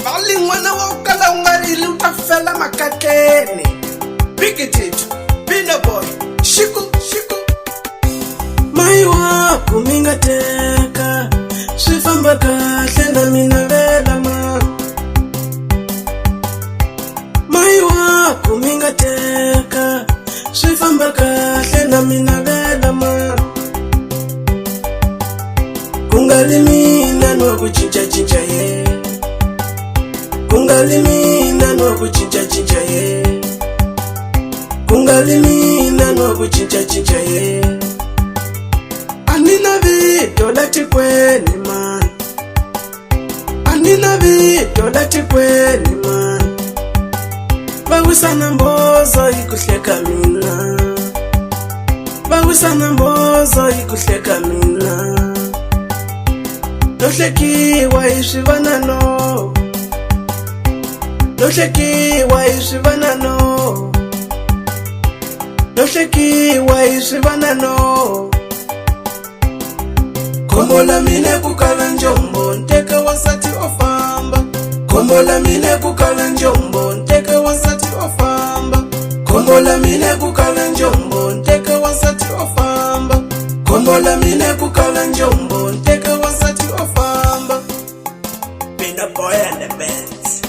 Vali n'wana wa kala u nga rili u ta fela makatleni. Big it, Bina boy, shiku. Mai wako mi nga teka, swi famba kahle na mina vela ma. Mai wako mi nga teka, swi famba kahle na mina vela ma. Kungali mina no ku cinca ye, kungali mina no ku cinca ye, kungali mina no ku cinca ye. Anina vito la tikweni man, anina vito la tikweni man. Bawisana mbozo ikuhleka mina, bawisana mbozo ikuhleka mina. No hlekiwa hi swivanano, no hlekiwa hi swivanano, no hlekiwa hi swivanano. Kombo la mine kukala njombo, nteke wasati ofamba. Kombo la mine kukala njombo, nteke wasati ofamba. Kombo la mine kukala njombo, nteke wasati ofamba. Kombo la mine kukala njombo, nteke wasati ofamba. Bina boy and the bands.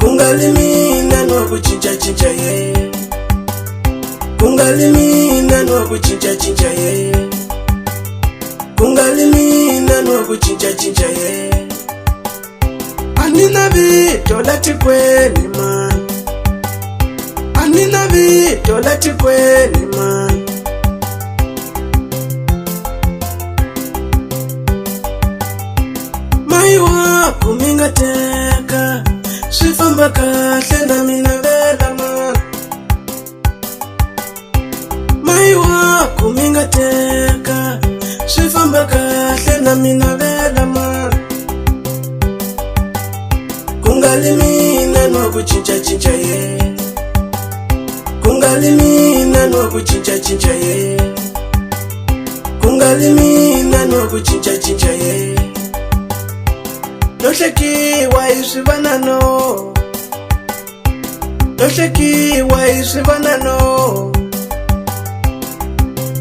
Kungali mina no ku cinca ye, kungali mina no ku cinca ye, kungali mina no ku cinca ye. Anina vito la tikweni man, anina vito la tikweni man. Mai wako mi nga teka, swi famba kahle na mina vela ma. Mai wako mi nga teka, swi famba kahle na mina vela ma. Kungali mina no ku cinca ye, kungali mina no ku cinca ye, kungali mina no ku cinca ye. No hlekiwa hi swivanano, no hlekiwa hi swivanano.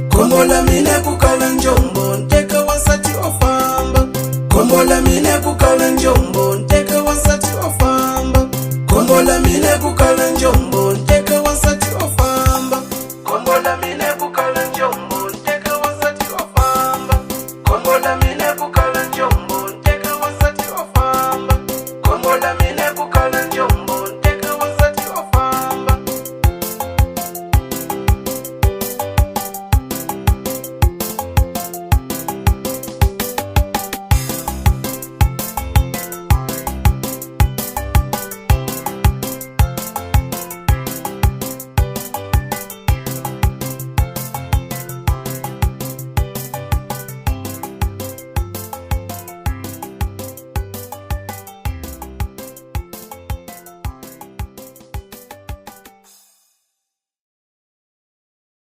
Kombo la mine kukala njombo, nteke wasati ofamba. Kombo la mine kukala njombo, nteke wasati ofamba. Kombo la mine kukala njombo, nteke